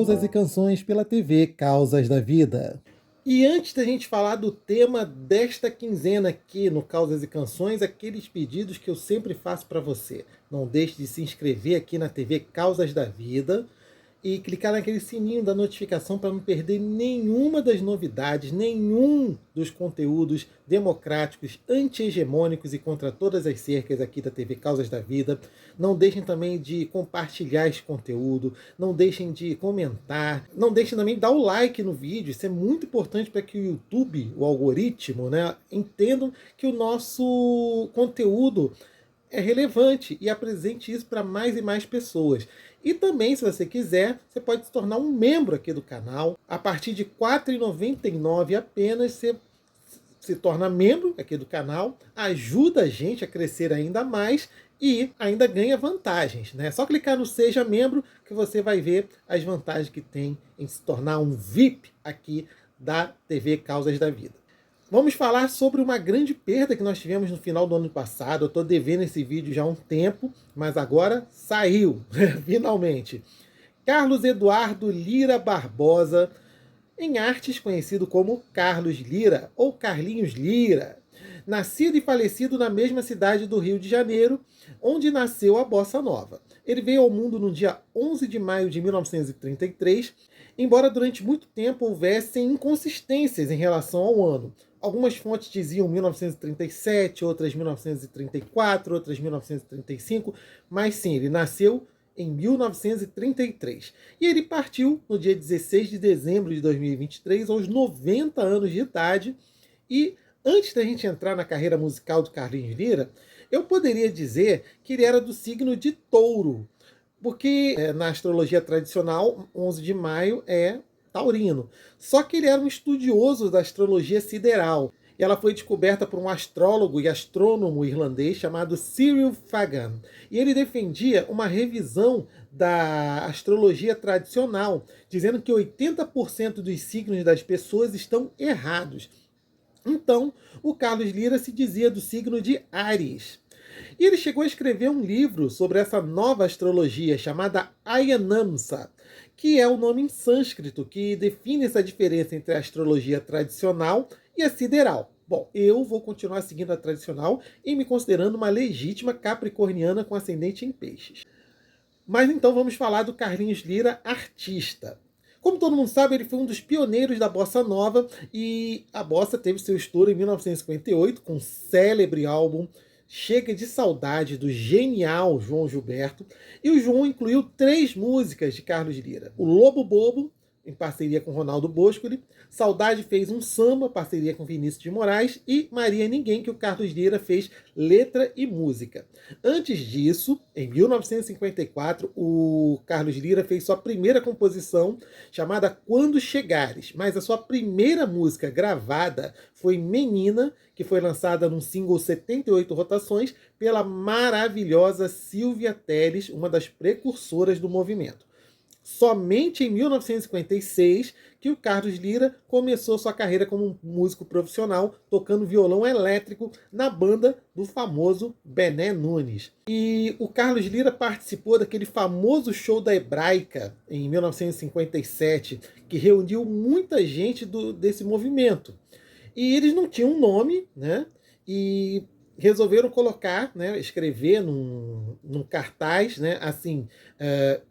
Causas e Canções pela TV Causas da Vida. E antes da gente falar do tema desta quinzena aqui no Causas e Canções, aqueles pedidos que eu sempre faço para você. Não deixe de se inscrever aqui na TV Causas da Vida e clicar naquele sininho da notificação para não perder nenhuma das novidades, nenhum dos conteúdos democráticos, anti-hegemônicos e contra todas as cercas aqui da TV Causas da Vida. Não deixem também de compartilhar esse conteúdo, não deixem de comentar, não deixem também de dar o like no vídeo. Isso é muito importante para que o YouTube, o algoritmo, entendam que o nosso conteúdo é relevante e apresente isso para mais e mais pessoas. E também, se você quiser, você pode se tornar um membro aqui do canal. A partir de R$ 4,99 apenas, você se torna membro aqui do canal, ajuda a gente a crescer ainda mais e ainda ganha vantagens, né? É só clicar no Seja Membro que você vai ver as vantagens que tem em se tornar um VIP aqui da TV Causas da Vida. Vamos falar sobre uma grande perda que nós tivemos no final do ano passado. Eu estou devendo esse vídeo já há um tempo, mas agora saiu, finalmente. Carlos Eduardo Lira Barbosa, em artes conhecido como Carlos Lira ou Carlinhos Lira. Nascido e falecido na mesma cidade do Rio de Janeiro, onde nasceu a Bossa Nova. Ele veio ao mundo no dia 11 de maio de 1933, embora durante muito tempo houvessem inconsistências em relação ao ano. Algumas fontes diziam 1937, outras 1934, outras 1935, mas sim, ele nasceu em 1933. E ele partiu no dia 16 de dezembro de 2023, aos 90 anos de idade. E antes da gente entrar na carreira musical do Carlinhos Lira, eu poderia dizer que ele era do signo de Touro, porque na astrologia tradicional, 11 de maio é taurino. Só que ele era um estudioso da astrologia sideral. E ela foi descoberta por um astrólogo e astrônomo irlandês chamado Cyril Fagan. E ele defendia uma revisão da astrologia tradicional, dizendo que 80% dos signos das pessoas estão errados. Então, o Carlos Lira se dizia do signo de Áries. E ele chegou a escrever um livro sobre essa nova astrologia chamada Ayanamsa, que é o nome em sânscrito que define essa diferença entre a astrologia tradicional e a sideral. Bom, eu vou continuar seguindo a tradicional e me considerando uma legítima capricorniana com ascendente em peixes. Mas então vamos falar do Carlinhos Lira, artista. Como todo mundo sabe, ele foi um dos pioneiros da Bossa Nova e a Bossa teve seu estouro em 1958 com o célebre álbum Chega de Saudade, do genial João Gilberto. E o João incluiu 3 músicas de Carlos Lira. O Lobo Bobo, em parceria com Ronaldo Boscoli. Saudade fez um samba, parceria com Vinícius de Moraes. E Maria Ninguém, que o Carlos Lira fez letra e música. Antes disso, em 1954, o Carlos Lira fez sua primeira composição, chamada Quando Chegares. Mas a sua primeira música gravada foi Menina, que foi lançada num single 78 rotações pela maravilhosa Sylvia Telles, uma das precursoras do movimento. Somente em 1956 que o Carlos Lira começou sua carreira como um músico profissional, tocando violão elétrico na banda do famoso Bené Nunes. E o Carlos Lira participou daquele famoso show da Hebraica em 1957, que reuniu muita gente desse movimento. E eles não tinham um nome, né? E resolveram colocar, escrever num cartaz, assim,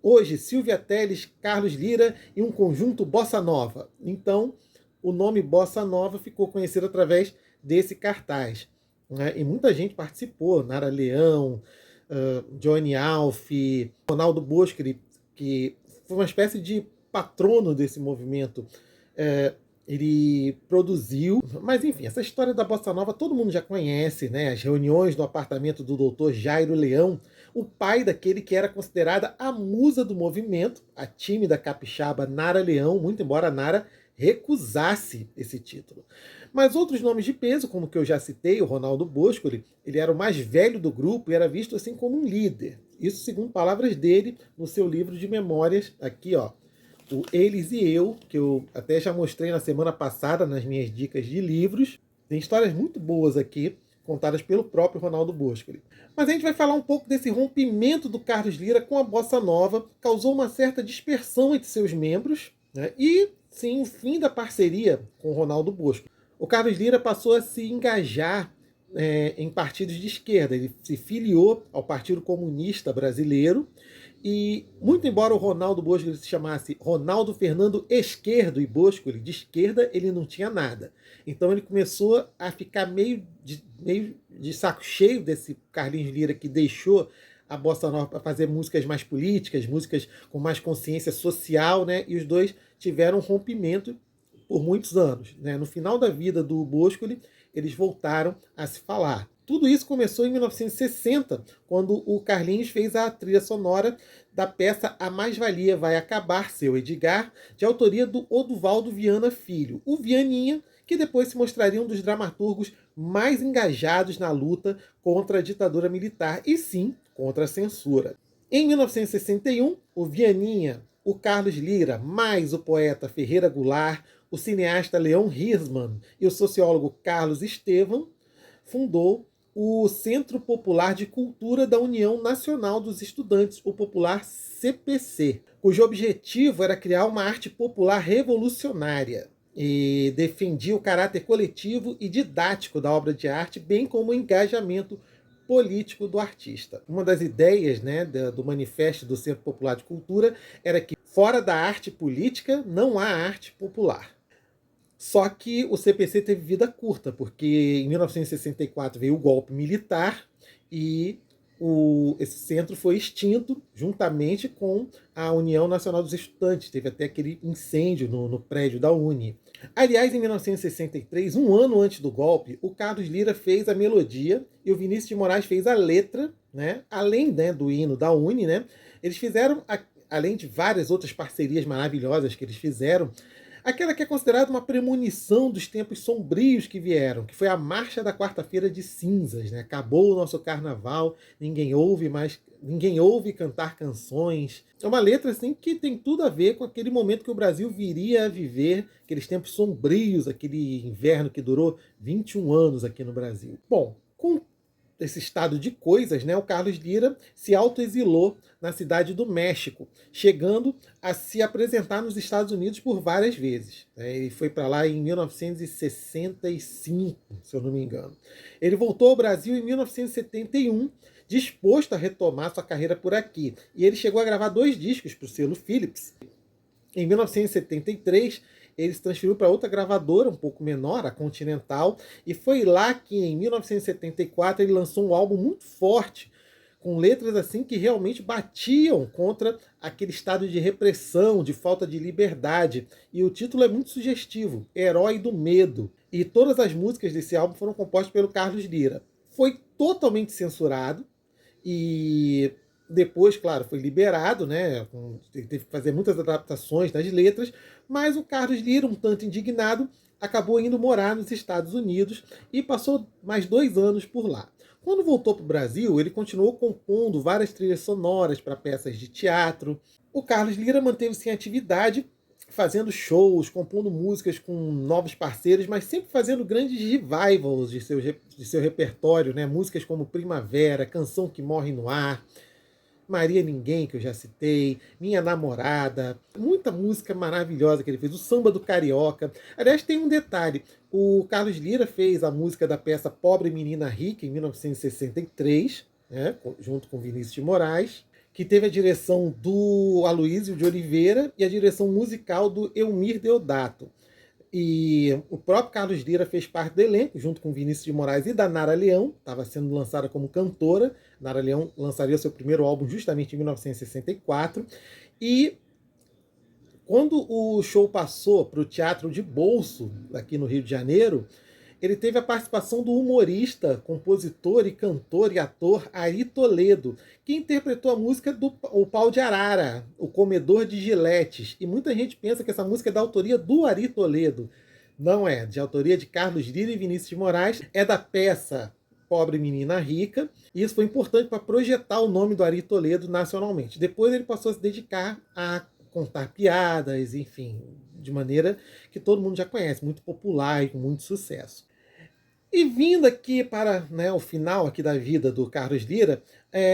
hoje Sylvia Telles, Carlos Lira e um conjunto Bossa Nova. Então, o nome Bossa Nova ficou conhecido através desse cartaz. E muita gente participou, Nara Leão, Johnny Alf, Ronaldo Boscoli, que foi uma espécie de patrono desse movimento. Ele produziu, mas enfim, essa história da Bossa Nova todo mundo já conhece, né? As reuniões no apartamento do Dr. Jairo Leão, o pai daquele que era considerada a musa do movimento, a tímida capixaba Nara Leão, muito embora Nara recusasse esse título. Mas outros nomes de peso, como que eu já citei, o Ronaldo Boscoli, ele era o mais velho do grupo e era visto assim como um líder. Isso segundo palavras dele no seu livro de memórias, aqui ó, o Eles e Eu, que eu até já mostrei na semana passada nas minhas dicas de livros. Tem histórias muito boas aqui contadas pelo próprio Ronaldo Boscoli. Mas a gente vai falar um pouco desse rompimento do Carlos Lyra com a bossa nova, causou uma certa dispersão entre seus membros, né? E sim, o fim da parceria com o Ronaldo Boscoli. O Carlos Lyra passou a se engajar em partidos de esquerda. Ele se filiou ao Partido Comunista Brasileiro e, muito embora o Ronaldo Boscoli se chamasse Ronaldo Fernando Esquerdo e Boscoli de esquerda, ele não tinha nada. Então ele começou a ficar meio de saco cheio desse Carlinhos Lyra que deixou a bossa nova para fazer músicas mais políticas, músicas com mais consciência social, né? E os dois tiveram um rompimento por muitos anos, né? No final da vida do Boscoli, eles voltaram a se falar. Tudo isso começou em 1960, quando o Carlinhos fez a trilha sonora da peça A Mais-Valia Vai Acabar, seu Edgar, de autoria do Oduvaldo Viana Filho, o Vianinha, que depois se mostraria um dos dramaturgos mais engajados na luta contra a ditadura militar e sim, contra a censura. Em 1961, o Vianinha, o Carlos Lyra, mais o poeta Ferreira Goulart, o cineasta Leon Hirschman e o sociólogo Carlos Estevam fundou o Centro Popular de Cultura da União Nacional dos Estudantes, o popular CPC, cujo objetivo era criar uma arte popular revolucionária e defendia o caráter coletivo e didático da obra de arte, bem como o engajamento político do artista. Uma das ideias, né, do manifesto do Centro Popular de Cultura era que fora da arte política não há arte popular. Só que o CPC teve vida curta, porque em 1964 veio o golpe militar e esse centro foi extinto juntamente com a União Nacional dos Estudantes. Teve até aquele incêndio no prédio da Uni. Aliás, em 1963, um ano antes do golpe, o Carlos Lyra fez a melodia e o Vinícius de Moraes fez a letra, né? Além, né, do hino da Uni, né? Eles fizeram, além de várias outras parcerias maravilhosas que eles fizeram, aquela que é considerada uma premonição dos tempos sombrios que vieram, que foi a Marcha da Quarta-feira de Cinzas, né? Acabou o nosso carnaval, ninguém ouve cantar canções. É uma letra assim que tem tudo a ver com aquele momento que o Brasil viria a viver, aqueles tempos sombrios, aquele inverno que durou 21 anos aqui no Brasil. Bom, com esse estado de coisas, né, o Carlos Lyra se autoexilou na cidade do México, chegando a se apresentar nos Estados Unidos por várias vezes. Ele foi para lá em 1965, se eu não me engano. Ele voltou ao Brasil em 1971, disposto a retomar sua carreira por aqui. E ele chegou a gravar 2 discos para o selo Philips. Em 1973, ele se transferiu para outra gravadora, um pouco menor, a Continental, e foi lá que, em 1974, ele lançou um álbum muito forte, com letras assim que realmente batiam contra aquele estado de repressão, de falta de liberdade. E o título é muito sugestivo, Herói do Medo. E todas as músicas desse álbum foram compostas pelo Carlos Lyra. Foi totalmente censurado e depois, claro, foi liberado, né? Teve que fazer muitas adaptações das letras, mas o Carlos Lyra, um tanto indignado, acabou indo morar nos Estados Unidos e passou mais 2 anos por lá. Quando voltou para o Brasil, ele continuou compondo várias trilhas sonoras para peças de teatro. O Carlos Lyra manteve-se em atividade, fazendo shows, compondo músicas com novos parceiros, mas sempre fazendo grandes revivals de seu repertório, né? Músicas como Primavera, Canção que Morre no Ar, Maria Ninguém, que eu já citei, Minha Namorada, muita música maravilhosa que ele fez, o Samba do Carioca. Aliás, tem um detalhe, o Carlos Lyra fez a música da peça Pobre Menina Rica, em 1963, né, junto com Vinícius de Moraes, que teve a direção do Aloysio de Oliveira e a direção musical do Elmir Deodato. E o próprio Carlos Lyra fez parte do elenco, junto com Vinícius de Moraes e da Nara Leão, estava sendo lançada como cantora. Nara Leão lançaria seu primeiro álbum justamente em 1964. E quando o show passou para o Teatro de Bolso, aqui no Rio de Janeiro, ele teve a participação do humorista, compositor e cantor e ator Ari Toledo, que interpretou a música do O Pau de Arara, O Comedor de Giletes. E muita gente pensa que essa música é da autoria do Ari Toledo. Não é, de autoria de Carlos Lyra e Vinícius de Moraes. É da peça Pobre Menina Rica. E isso foi importante para projetar o nome do Ari Toledo nacionalmente. Depois ele passou a se dedicar a contar piadas, enfim, de maneira que todo mundo já conhece, muito popular e com muito sucesso. E vindo aqui para, né, o final aqui da vida do Carlos Lyra,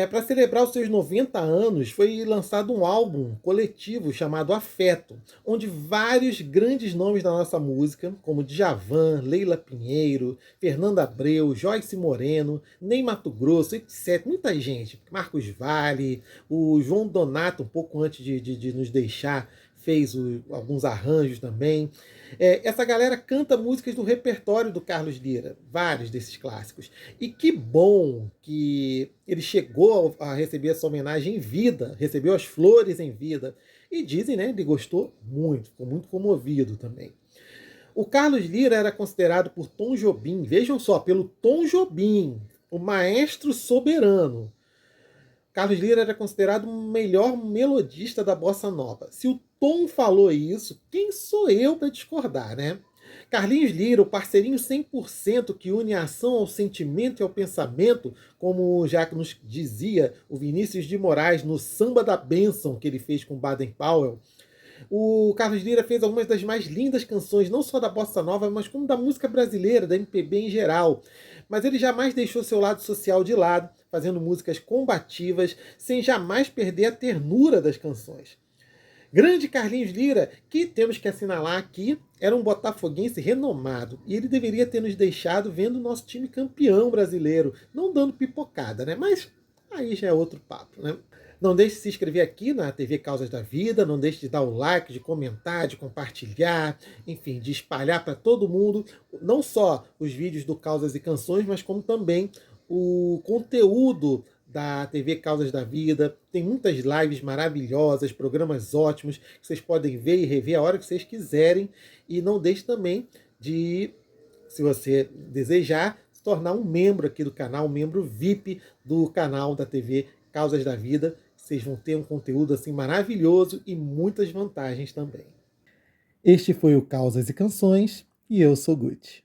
para celebrar os seus 90 anos, foi lançado um álbum coletivo chamado Afeto, onde vários grandes nomes da nossa música, como Djavan, Leila Pinheiro, Fernanda Abreu, Joyce Moreno, Ney Matogrosso, etc. Muita gente, Marcos Valle, o João Donato, um pouco antes de nos deixar, fez alguns arranjos também. Essa galera canta músicas do repertório do Carlos Lyra, vários desses clássicos. E que bom que ele chegou a receber essa homenagem em vida, recebeu as flores em vida. E dizem, né, ele gostou muito, ficou muito comovido também. O Carlos Lyra era considerado por Tom Jobim, vejam só, pelo Tom Jobim, o maestro soberano. Carlos Lyra era considerado o melhor melodista da bossa nova. Se o Tom falou isso, quem sou eu para discordar, né? Carlinhos Lyra, o parceirinho 100% que une a ação ao sentimento e ao pensamento, como já nos dizia o Vinícius de Moraes no Samba da Bênção que ele fez com Baden Powell. O Carlos Lyra fez algumas das mais lindas canções, não só da bossa nova, mas como da música brasileira, da MPB em geral. Mas ele jamais deixou seu lado social de lado, fazendo músicas combativas, sem jamais perder a ternura das canções. Grande Carlinhos Lyra, que temos que assinalar aqui, era um botafoguense renomado. E ele deveria ter nos deixado vendo o nosso time campeão brasileiro, não dando pipocada, né? Mas aí já é outro papo, né? Não deixe de se inscrever aqui na TV Causas da Vida, não deixe de dar o like, de comentar, de compartilhar, enfim, de espalhar para todo mundo, não só os vídeos do Causas e Canções, mas como também o conteúdo da TV Causas da Vida. Tem muitas lives maravilhosas, programas ótimos, que vocês podem ver e rever a hora que vocês quiserem. E não deixe também de, se você desejar, se tornar um membro aqui do canal, um membro VIP do canal da TV Causas da Vida. Vocês vão ter um conteúdo assim maravilhoso e muitas vantagens também. Este foi o Causas e Canções e eu sou Guti.